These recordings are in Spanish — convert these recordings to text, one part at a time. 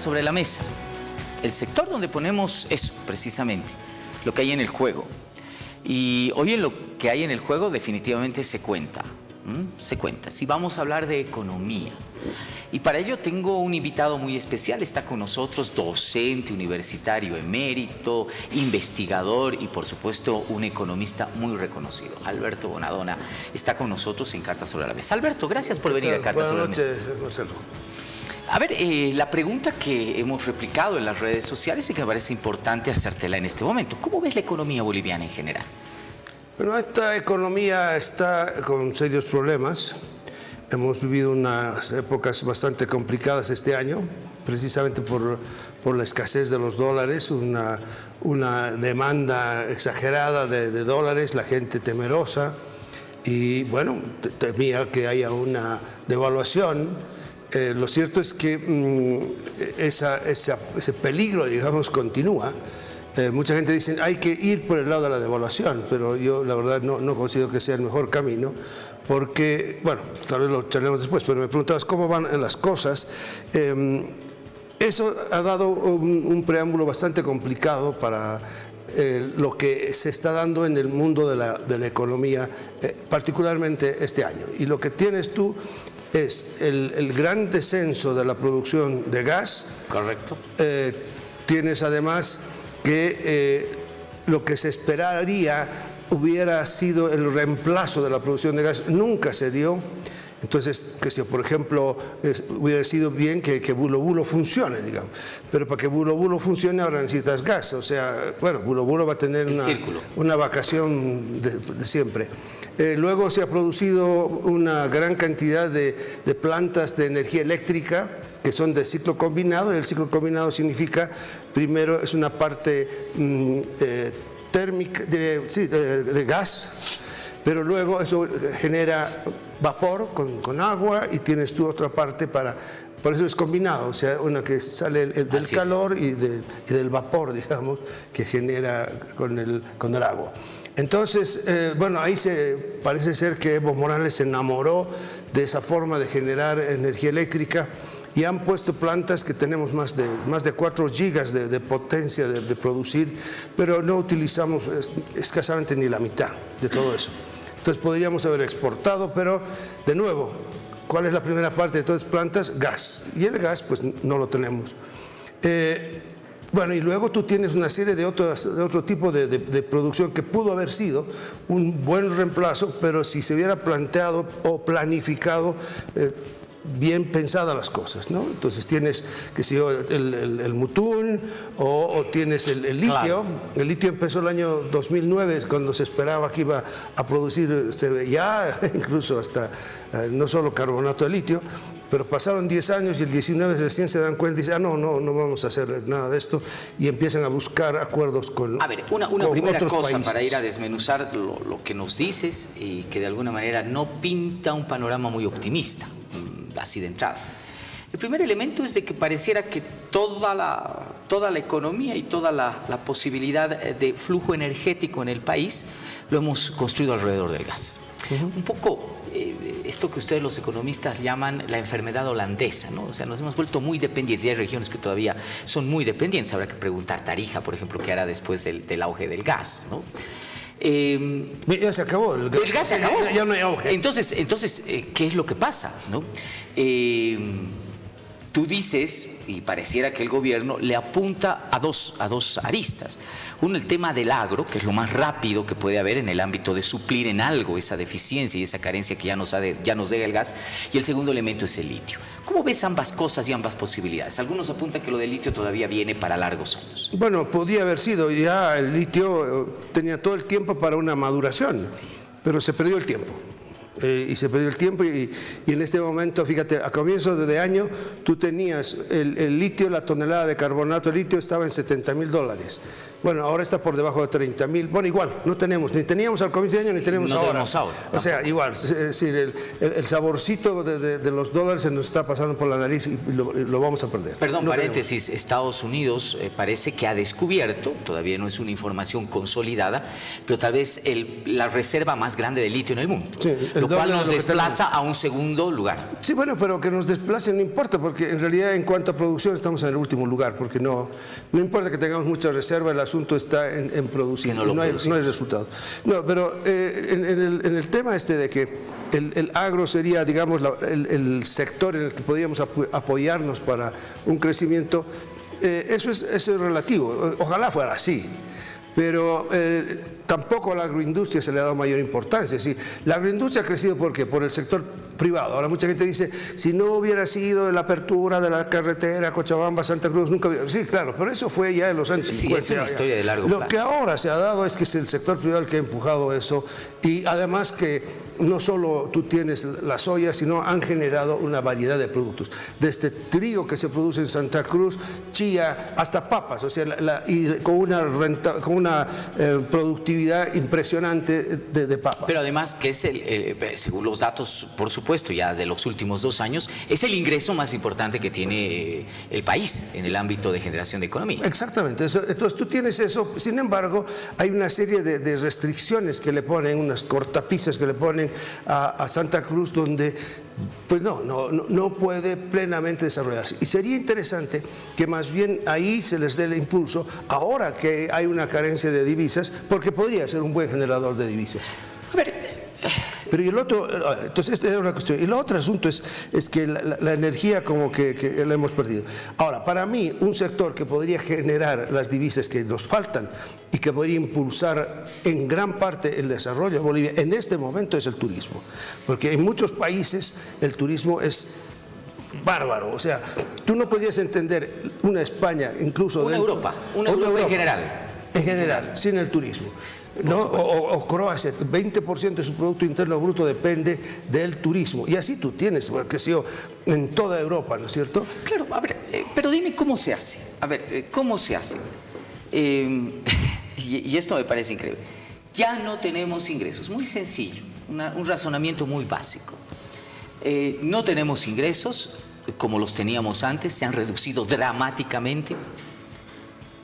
Sobre la mesa, el sector donde ponemos eso, precisamente, lo que hay en el juego. Y hoy en lo que hay en el juego definitivamente se cuenta, se cuenta. Si vamos a hablar de economía, y para ello tengo un invitado muy especial, está con nosotros, docente universitario emérito, investigador y por supuesto un economista muy reconocido. Alberto Bonadona está con nosotros en Cartas sobre la Mesa. Alberto, gracias por venir a Cartas sobre la Mesa. Buenas noches, Marcelo. A ver, la pregunta que hemos replicado en las redes sociales y que me parece importante hacértela en este momento. ¿Cómo ves la economía boliviana en general? Bueno, esta economía está con serios problemas. Hemos vivido unas épocas bastante complicadas este año, precisamente por la escasez de los dólares, una demanda exagerada de dólares, la gente temerosa y, bueno, temía que haya una devaluación. Lo cierto es que ese peligro, digamos, continúa. Mucha gente dice hay que ir por el lado de la devaluación, pero yo la verdad no considero que sea el mejor camino, porque, bueno, tal vez lo charlemos después, pero me preguntabas cómo van las cosas. Eso ha dado un preámbulo bastante complicado para lo que se está dando en el mundo de la economía, particularmente este año. Y lo que tienes tú es el gran descenso de la producción de gas. Correcto. Tienes además que lo que se esperaría hubiera sido el reemplazo de la producción de gas, nunca se dio. Entonces, que si por ejemplo hubiera sido bien que Bulo Bulo funcione, digamos, pero para que Bulo Bulo funcione ahora necesitas gas, o sea, bueno, Bulo Bulo va a tener una vacación de siempre. Luego se ha producido una gran cantidad de plantas de energía eléctrica que son de ciclo combinado, y el ciclo combinado significa, primero es una parte térmica, de gas, pero luego eso genera vapor con agua y tienes tú otra parte por eso es combinado, o sea, una que sale del calor y del vapor, digamos, que genera con el agua. Entonces, bueno, ahí parece ser que Evo Morales se enamoró de esa forma de generar energía eléctrica y han puesto plantas que tenemos más de 4 gigas de potencia de producir, pero no utilizamos escasamente ni la mitad de todo eso. Entonces podríamos haber exportado, pero de nuevo, ¿cuál es la primera parte de todas las plantas? Gas. Y el gas, pues no lo tenemos. Bueno, y luego tú tienes una serie de otro tipo de producción que pudo haber sido un buen reemplazo, pero si se hubiera planteado o planificado bien pensadas las cosas, ¿no? Entonces tienes, qué sé yo, el mutún o tienes el litio. Claro. El litio empezó el año 2009, cuando se esperaba que iba a producir ya incluso hasta no solo carbonato de litio, pero pasaron 10 años y el 19 recién se dan cuenta y dicen, no vamos a hacer nada de esto, y empiezan a buscar acuerdos con A ver, una primera cosa países. Para ir a desmenuzar lo que nos dices y que de alguna manera no pinta un panorama muy optimista, así de entrada. El primer elemento es de que pareciera que toda la economía y toda la posibilidad de flujo energético en el país lo hemos construido alrededor del gas. Un poco esto que ustedes los economistas llaman la enfermedad holandesa, ¿no? O sea, nos hemos vuelto muy dependientes, y hay regiones que todavía son muy dependientes. Habrá que preguntar Tarija, por ejemplo, qué hará después del auge del gas, ¿no? Ya se acabó. El gas se acabó. Ya no hay auge. Entonces, ¿qué es lo que pasa, no? Tú dices, y pareciera que el gobierno le apunta a dos aristas. Uno, el tema del agro, que es lo más rápido que puede haber en el ámbito de suplir en algo esa deficiencia y esa carencia que ya nos deja el gas. Y el segundo elemento es el litio. ¿Cómo ves ambas cosas y ambas posibilidades? Algunos apuntan que lo del litio todavía viene para largos años. Bueno, podía haber sido, ya el litio tenía todo el tiempo para una maduración, pero se perdió el tiempo. Y se perdió el tiempo y en este momento, fíjate, a comienzos de año tú tenías el litio, la tonelada de carbonato de litio estaba en $70.000. Bueno, ahora está por debajo de 30.000. Bueno, igual, no tenemos, ni teníamos al comienzo de año, ni tenemos ahora. Tenemos ahora. O sea, igual, es decir, el saborcito de los dólares se nos está pasando por la nariz y lo vamos a perder. Perdón, paréntesis, Estados Unidos parece que ha descubierto, todavía no es una información consolidada, pero tal vez la reserva más grande de litio en el mundo. Sí, lo cual nos desplaza a un segundo lugar. Sí, bueno, pero que nos desplacen no importa, porque en realidad en cuanto a producción estamos en el último lugar, porque no importa que tengamos mucha reserva, el asunto está en producir, no hay resultados. No, pero en el tema de que el agro sería, digamos, el sector en el que podríamos apoyarnos para un crecimiento, eso es relativo, ojalá fuera así. Pero tampoco a la agroindustria se le ha dado mayor importancia. Es decir, la agroindustria ha crecido ¿por qué? Por el sector privado. Ahora mucha gente dice, si no hubiera sido la apertura de la carretera Cochabamba-Santa Cruz, nunca hubiera... Sí, claro, pero eso fue ya en los años 50. Sí, es una historia de largo plazo. Lo que ahora se ha dado es que es el sector privado el que ha empujado eso, y además que no solo tú tienes la soya, sino han generado una variedad de productos. Desde trigo que se produce en Santa Cruz, chía, hasta papas, o sea, y con una productividad impresionante de papas. Pero además que es, según los datos, por supuesto, ya de los últimos 2 años, es el ingreso más importante que tiene el país en el ámbito de generación de economía. Exactamente, entonces tú tienes eso, sin embargo, hay una serie de restricciones que le ponen, unas cortapisas que le ponen a Santa Cruz, donde pues no puede plenamente desarrollarse. Y sería interesante que más bien ahí se les dé el impulso, ahora que hay una carencia de divisas, porque podría ser un buen generador de divisas. A ver, pero y el otro, entonces esta es una cuestión. Y el otro asunto es que la energía como que la hemos perdido. Ahora, para mí, un sector que podría generar las divisas que nos faltan y que podría impulsar en gran parte el desarrollo de Bolivia en este momento es el turismo. Porque en muchos países el turismo es bárbaro. O sea, tú no podrías entender una España, incluso... Una Europa en general. En general, sin el turismo, ¿no? O Croacia, 20% de su Producto Interno Bruto depende del turismo. Y así tú tienes, que sé yo, en toda Europa, ¿no es cierto? Claro, a ver, pero dime cómo se hace. A ver, ¿cómo se hace? Y esto me parece increíble. Ya no tenemos ingresos, muy sencillo, un razonamiento muy básico. No tenemos ingresos como los teníamos antes, se han reducido dramáticamente.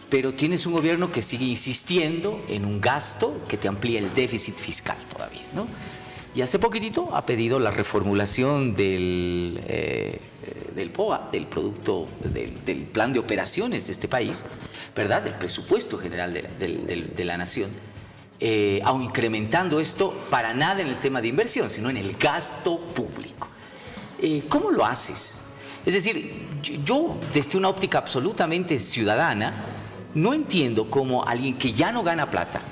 Pero tienes un gobierno que sigue insistiendo en un gasto que te amplía el déficit fiscal todavía, ¿no? Y hace poquitito ha pedido la reformulación del POA, del producto, del plan de operaciones de este país, ¿verdad? Del presupuesto general de la nación, aun incrementando esto para nada en el tema de inversión, sino en el gasto público. ¿Cómo lo haces? Es decir, yo desde una óptica absolutamente ciudadana, no entiendo cómo alguien que ya no gana plata,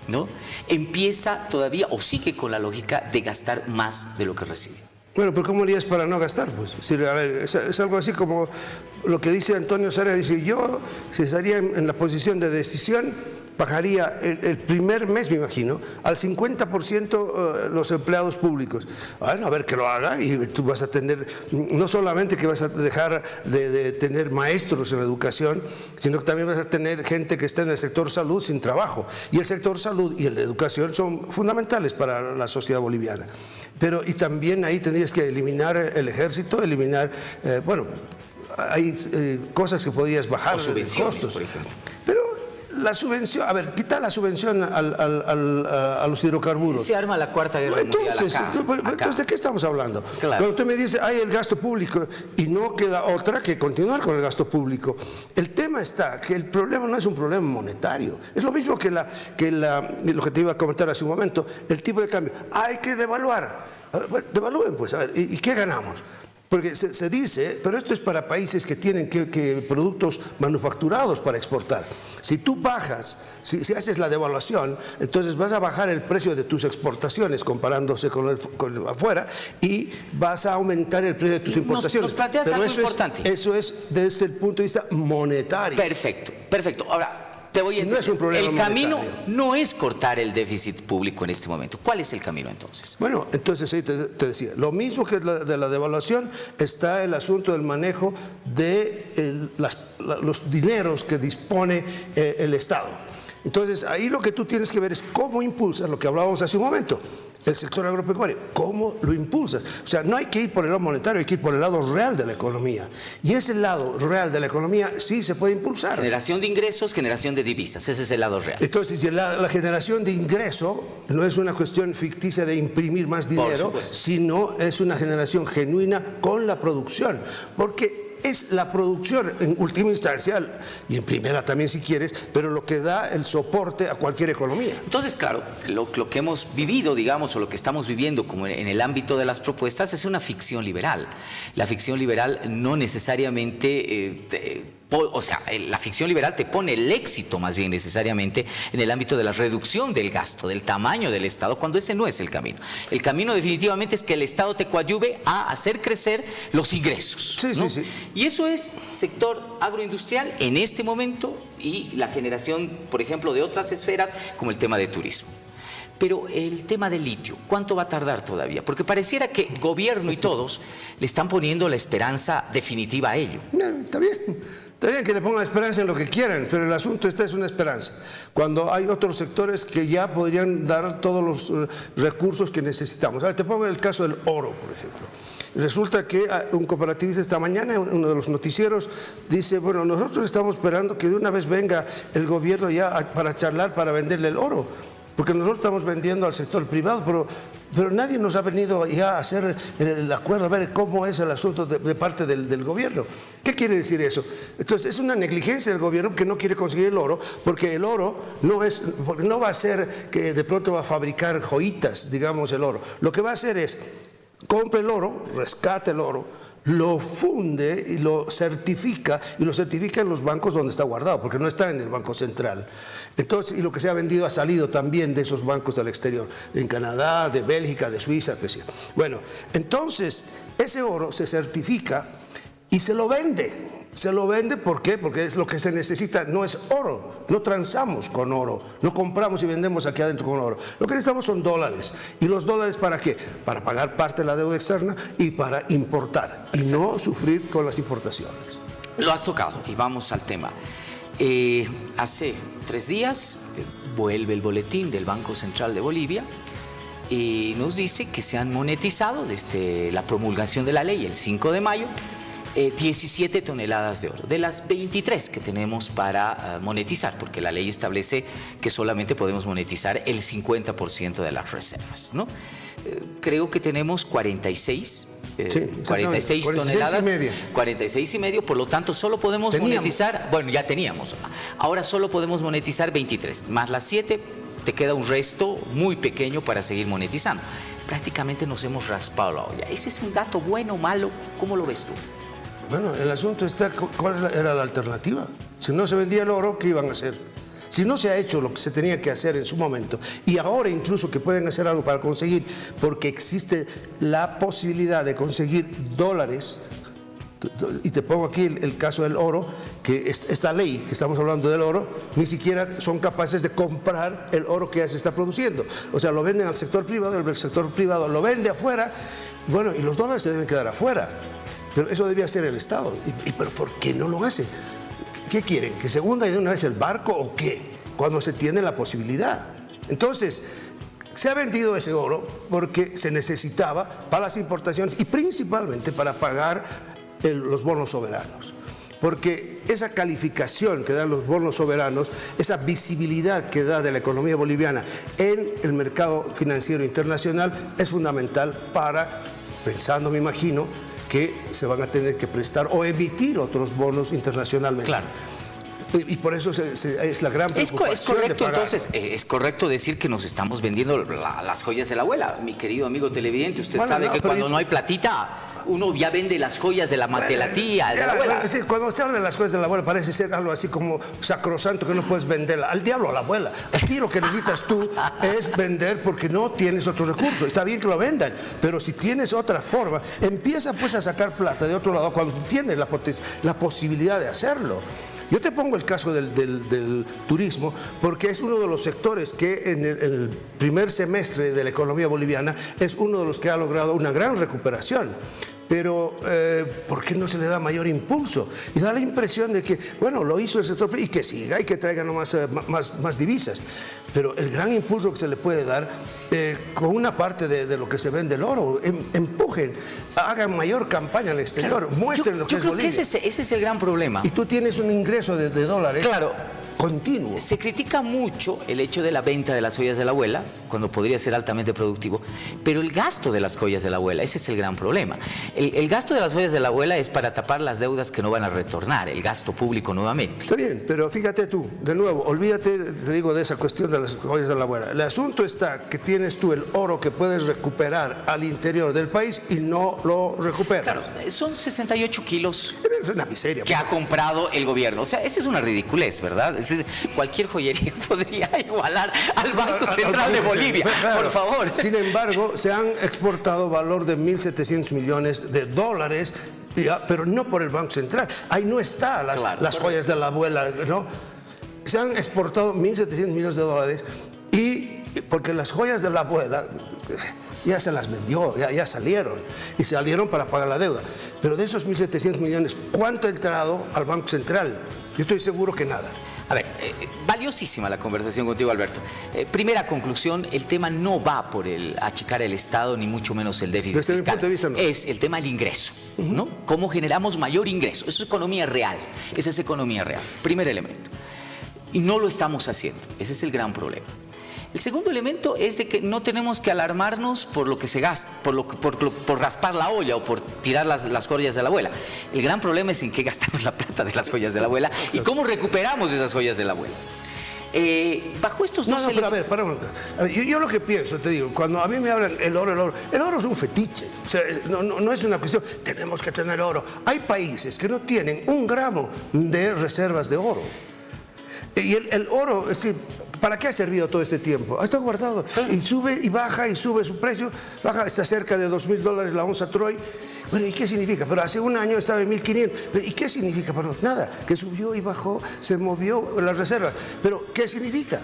¿no?, empieza todavía o sigue con la lógica de gastar más de lo que recibe. Bueno, pero ¿cómo harías para no gastar? Pues, es decir, a ver, es algo así como lo que dice Antonio Sara, dice, yo, si estaría en la posición de decisión, bajaría el primer mes, me imagino, al 50% los empleados públicos. Bueno, a ver que lo haga y tú vas a tener, no solamente que vas a dejar de tener maestros en la educación, sino que también vas a tener gente que está en el sector salud sin trabajo. Y el sector salud y la educación son fundamentales para la sociedad boliviana. Pero, y también ahí tendrías que eliminar el ejército, eliminar, bueno, hay cosas que podrías bajar de costos, por ejemplo. Pero la subvención, a ver, quita la subvención a los hidrocarburos. Se arma la cuarta guerra mundial acá. Entonces, ¿de qué estamos hablando? Claro. Cuando usted me dice, hay el gasto público y no queda otra que continuar con el gasto público. El tema está que el problema no es un problema monetario. Es lo mismo que lo que te iba a comentar hace un momento, el tipo de cambio. Hay que devaluar. Bueno, devalúen, pues, a ver, ¿y qué ganamos? Porque se dice, pero esto es para países que tienen que productos manufacturados para exportar. Si tú bajas, si haces la devaluación, entonces vas a bajar el precio de tus exportaciones comparándose con afuera y vas a aumentar el precio de tus importaciones. Nos planteas pero algo importante. Eso es desde el punto de vista monetario. Perfecto, perfecto. Ahora, te voy a entender. No es un problema el camino monetario. no es cortar el déficit público en este momento. ¿Cuál es el camino entonces? Bueno, entonces ahí te decía, lo mismo que de la devaluación está el asunto del manejo de los dineros que dispone el Estado. Entonces ahí lo que tú tienes que ver es cómo impulsar lo que hablábamos hace un momento, el sector agropecuario. ¿Cómo lo impulsas? O sea, no hay que ir por el lado monetario, hay que ir por el lado real de la economía. Y ese lado real de la economía sí se puede impulsar. Generación de ingresos, generación de divisas, ese es el lado real. Entonces, la generación de ingreso no es una cuestión ficticia de imprimir más dinero, sino es una generación genuina con la producción. Porque es la producción en última instancia, y en primera también si quieres, pero lo que da el soporte a cualquier economía. Entonces, claro, lo que hemos vivido, digamos, o lo que estamos viviendo como en el ámbito de las propuestas es una ficción liberal. La ficción liberal no necesariamente... o sea, la ficción liberal te pone el éxito más bien necesariamente en el ámbito de la reducción del gasto, del tamaño del Estado, cuando ese no es el camino. El camino definitivamente es que el Estado te coadyuve a hacer crecer los ingresos. Sí, ¿no? sí, sí. Y eso es sector agroindustrial en este momento y la generación, por ejemplo, de otras esferas como el tema de turismo. Pero el tema del litio, ¿cuánto va a tardar todavía? Porque pareciera que gobierno y todos le están poniendo la esperanza definitiva a ello. Está bien. Está bien que le pongan la esperanza en lo que quieran, pero el asunto es una esperanza. Cuando hay otros sectores que ya podrían dar todos los recursos que necesitamos. A ver, te pongo el caso del oro, por ejemplo. Resulta que un cooperativista esta mañana, en uno de los noticieros, dice, bueno, nosotros estamos esperando que de una vez venga el gobierno ya para charlar, para venderle el oro. Porque nosotros estamos vendiendo al sector privado, pero nadie nos ha venido ya a hacer el acuerdo, a ver cómo es el asunto de parte del gobierno. ¿Qué quiere decir eso? Entonces, es una negligencia del gobierno que no quiere conseguir el oro, porque el oro no va a ser que de pronto va a fabricar joyitas, digamos, el oro. Lo que va a hacer es, compre el oro, rescate el oro, lo funde y lo certifica en los bancos donde está guardado, porque no está en el Banco Central. Entonces, y lo que se ha vendido ha salido también de esos bancos del exterior, en Canadá, de Bélgica, de Suiza, etc. Bueno, entonces, ese oro se certifica y se lo vende. Se lo vende, ¿por qué? Porque es lo que se necesita, no es oro, no transamos con oro, no compramos y vendemos aquí adentro con oro. Lo que necesitamos son dólares. ¿Y los dólares para qué? Para pagar parte de la deuda externa y para importar y no sufrir con las importaciones. Lo has tocado y vamos al tema. Hace 3 días vuelve el boletín del Banco Central de Bolivia y nos dice que se han monetizado desde la promulgación de la ley el 5 de mayo 17 toneladas de oro, de las 23 que tenemos para monetizar, porque la ley establece que solamente podemos monetizar el 50% de las reservas, ¿no? Creo que tenemos 46 toneladas, 46 y medio, por lo tanto solo podemos monetizar, bueno, ya teníamos, ahora solo podemos monetizar 23, más las 7, te queda un resto muy pequeño para seguir monetizando. Prácticamente nos hemos raspado la olla. ¿Ese es un dato bueno o malo? ¿Cómo lo ves tú? Bueno, el asunto está, ¿cuál era la alternativa? Si no se vendía el oro, ¿qué iban a hacer? Si no se ha hecho lo que se tenía que hacer en su momento, y ahora incluso que pueden hacer algo para conseguir, porque existe la posibilidad de conseguir dólares, y te pongo aquí el caso del oro, que esta ley que estamos hablando del oro, ni siquiera son capaces de comprar el oro que ya se está produciendo. O sea, lo venden al sector privado, el sector privado lo vende afuera, bueno, y los dólares se deben quedar afuera. Pero eso debía hacer el Estado. ¿Pero por qué no lo hace? ¿Qué quieren? ¿Que se hunda de una vez el barco o qué? Cuando se tiene la posibilidad. Entonces, se ha vendido ese oro porque se necesitaba para las importaciones y principalmente para pagar los bonos soberanos. Porque esa calificación que dan los bonos soberanos, esa visibilidad que da de la economía boliviana en el mercado financiero internacional es fundamental para, pensando, me imagino, que se van a tener que prestar o emitir otros bonos internacionalmente. Claro. Y por eso es la gran preocupación. Es correcto, entonces, es correcto decir que nos estamos vendiendo las joyas de la abuela. Mi querido amigo televidente, usted sabe que cuando no hay platita, uno ya vende las joyas de la tía, de la abuela. Es decir, cuando se habla de las joyas de la abuela parece ser algo así como sacrosanto que no puedes venderla. Al diablo a la abuela. Aquí lo que necesitas tú es vender porque no tienes otro recurso. Está bien que lo vendan, pero si tienes otra forma, empieza pues a sacar plata de otro lado cuando tienes la posibilidad de hacerlo. Yo te pongo el caso del turismo porque es uno de los sectores que en el primer semestre de la economía boliviana es uno de los que ha logrado una gran recuperación. pero ¿por qué no se le da mayor impulso? Y da la impresión de que, bueno, lo hizo el sector y que siga y que traiga más divisas. Pero el gran impulso que se le puede dar con una parte de lo que se vende el oro, empujen, hagan mayor campaña al exterior, muestren lo que es Bolivia. Yo creo que ese es el gran problema. Y tú tienes un ingreso de dólares. Claro. Continuo. Se critica mucho el hecho de la venta de las joyas de la abuela, cuando podría ser altamente productivo, pero el gasto de las joyas de la abuela, ese es el gran problema. El gasto de las joyas de la abuela es para tapar las deudas que no van a retornar, el gasto público nuevamente. Está bien, pero fíjate tú, de nuevo, olvídate, te digo, de esa cuestión de las joyas de la abuela. El asunto está que tienes tú el oro que puedes recuperar al interior del país y no lo recuperas. Claro, son 68 kilos Es una miseria. que ha comprado el gobierno. O sea, esa es una ridiculez, ¿verdad? Cualquier joyería podría igualar al Banco Central de Bolivia, claro. Por favor. Sin embargo, se han exportado valor de 1.700 millones de dólares, pero no por el Banco Central. Ahí no está las joyas de la abuela, ¿no? Se han exportado 1.700 millones de dólares y porque las joyas de la abuela ya se las vendió, ya salieron y salieron para pagar la deuda. Pero de esos 1.700 millones, ¿cuánto ha entrado al Banco Central? Yo estoy seguro que nada. A ver, valiosísima la conversación contigo, Alberto. Primera conclusión, el tema no va por el achicar el Estado, ni mucho menos el déficit fiscal. Desde mi punto de vista, no. Es el tema del ingreso, ¿no? ¿Cómo generamos mayor ingreso? Eso es economía real, esa es economía real. Primer elemento. Y no lo estamos haciendo, ese es el gran problema. El segundo elemento es de que no tenemos que alarmarnos por lo que se gasta, por raspar la olla o por tirar las joyas de la abuela. El gran problema es en qué gastamos la plata de las joyas de la abuela y cómo recuperamos esas joyas de la abuela. Bajo estos dos elementos... Pero a ver, yo lo que pienso, te digo, cuando a mí me hablan el oro es un fetiche. O sea, no es una cuestión, tenemos que tener oro. Hay países que no tienen 1 gramo de reservas de oro. Y el oro, es decir, ¿para qué ha servido todo este tiempo? Ha estado guardado. Y sube y baja y sube su precio. Baja, está cerca de $2.000 la onza Troy. Bueno, ¿y qué significa? Pero hace un año estaba en 1.500. ¿Y qué significa? Bueno, nada, que subió y bajó, se movió las reservas. Pero, ¿qué significa?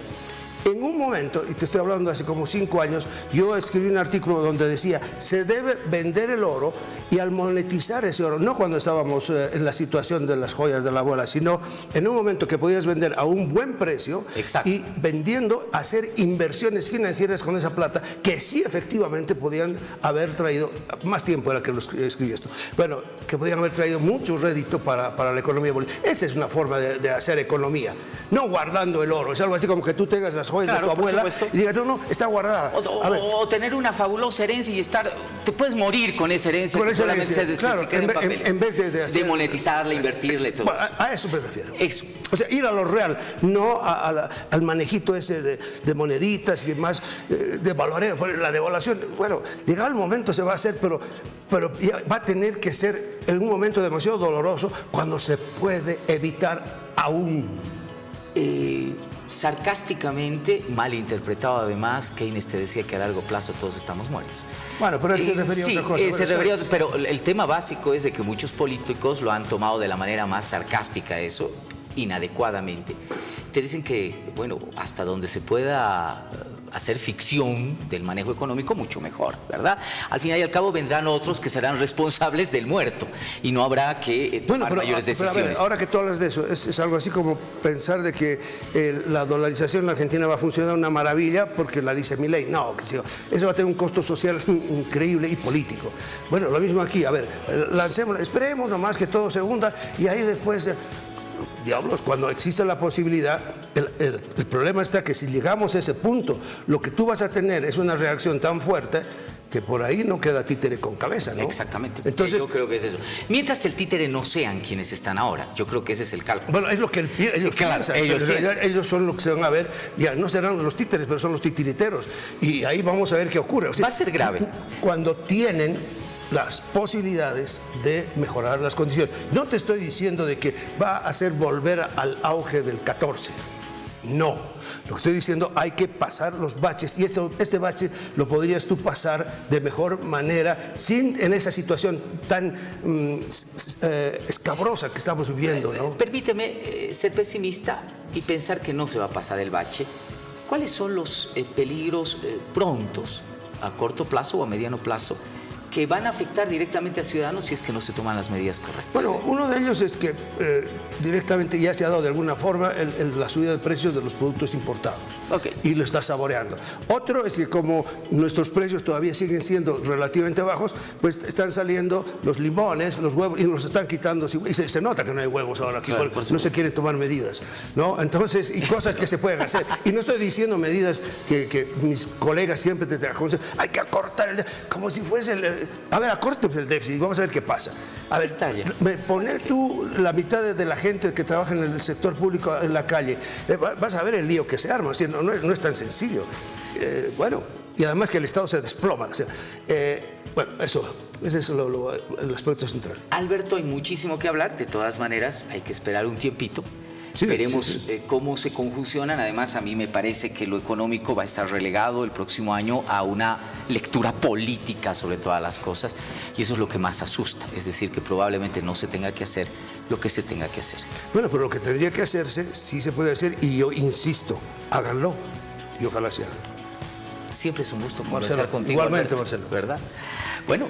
En un momento, y te estoy hablando de hace como 5 años, yo escribí un artículo donde decía, se debe vender el oro y al monetizar ese oro, no cuando estábamos en la situación de las joyas de la abuela, sino en un momento que podías vender a un buen precio. Exacto. Y vendiendo, hacer inversiones financieras con esa plata que sí efectivamente podían haber traído, más tiempo era que lo escribí esto, bueno, que podían haber traído mucho rédito para la economía boliviana. Esa es una forma de hacer economía, no guardando el oro, es algo así como que tú tengas las joyas de tu abuela y digas, no, está guardada. O tener una fabulosa herencia y te puedes morir con esa herencia. Con esa solamente herencia, se queda en papeles. En vez de monetizarla, invertirle, todo eso. A eso me refiero. Eso. O sea, ir a lo real, no al manejito ese de moneditas y más de valoreo, la devaluación. Bueno, llegado el momento se va a hacer, pero ya va a tener que ser en un momento demasiado doloroso cuando se puede evitar aún. Sarcásticamente, mal interpretado además, Keynes te decía que a largo plazo todos estamos muertos. Bueno, pero él se refería a otra cosa. Sí, se refería, pero el tema básico es de que muchos políticos lo han tomado de la manera más sarcástica, eso, inadecuadamente. Te dicen que, bueno, hasta donde se pueda hacer ficción del manejo económico, mucho mejor, ¿verdad? Al final y al cabo vendrán otros que serán responsables del muerto y no habrá que tomar mayores decisiones. Pero a ver, ahora que tú hablas de eso, es algo así como pensar de que la dolarización en la Argentina va a funcionar una maravilla porque la dice Milei. No, eso va a tener un costo social increíble y político. Bueno, lo mismo aquí, a ver, lancemos, esperemos nomás que todo se hunda y ahí después... Diablos, cuando existe la posibilidad, el problema está que si llegamos a ese punto, lo que tú vas a tener es una reacción tan fuerte que por ahí no queda títere con cabeza, ¿no? Exactamente. Entonces, yo creo que es eso. Mientras el títere no sean quienes están ahora, yo creo que ese es el cálculo. Bueno, es lo que ellos piensan. Ellos son los que se van a ver, ya no serán los títeres, pero son los titiriteros. Y ahí vamos a ver qué ocurre. O sea, va a ser grave. Cuando tienen las posibilidades de mejorar las condiciones. No te estoy diciendo de que va a hacer volver al auge del 14. No. Lo que estoy diciendo, hay que pasar los baches. Y este bache lo podrías tú pasar de mejor manera sin en esa situación tan escabrosa que estamos viviendo, ¿no? Permíteme ser pesimista y pensar que no se va a pasar el bache. ¿Cuáles son los peligros prontos, a corto plazo o a mediano plazo, que van a afectar directamente a ciudadanos si es que no se toman las medidas correctas. Bueno, uno de ellos es que directamente ya se ha dado de alguna forma la subida de precios de los productos importados. Okay. Y lo está saboreando. Otro es que como nuestros precios todavía siguen siendo relativamente bajos, pues están saliendo los limones, los huevos, y los están quitando. Y se nota que no hay huevos ahora aquí, claro, porque no se quieren tomar medidas, ¿no? Entonces, y cosas que se pueden hacer. Y no estoy diciendo medidas que mis colegas siempre te aconsejan, hay que acortar el déficit, como si fuese a ver, acorte el déficit, vamos a ver qué pasa. A ver, poner tú la mitad de la gente que trabaja en el sector público en la calle, vas a ver el lío que se arma, o sea, no es tan sencillo. Bueno, y además que el Estado se desploma. O sea, bueno, ese es el aspecto central. Alberto, hay muchísimo que hablar, de todas maneras hay que esperar un tiempito. Sí, veremos sí. Cómo se confusionan. Además, a mí me parece que lo económico va a estar relegado el próximo año a una lectura política sobre todas las cosas, y eso es lo que más asusta, es decir, que probablemente no se tenga que hacer lo que se tenga que hacer. Bueno, pero lo que tendría que hacerse, sí se puede hacer, y yo insisto, háganlo, y ojalá se haga. Siempre es un gusto conversar contigo, igualmente, Alberto, Marcelo. ¿verdad? Bueno.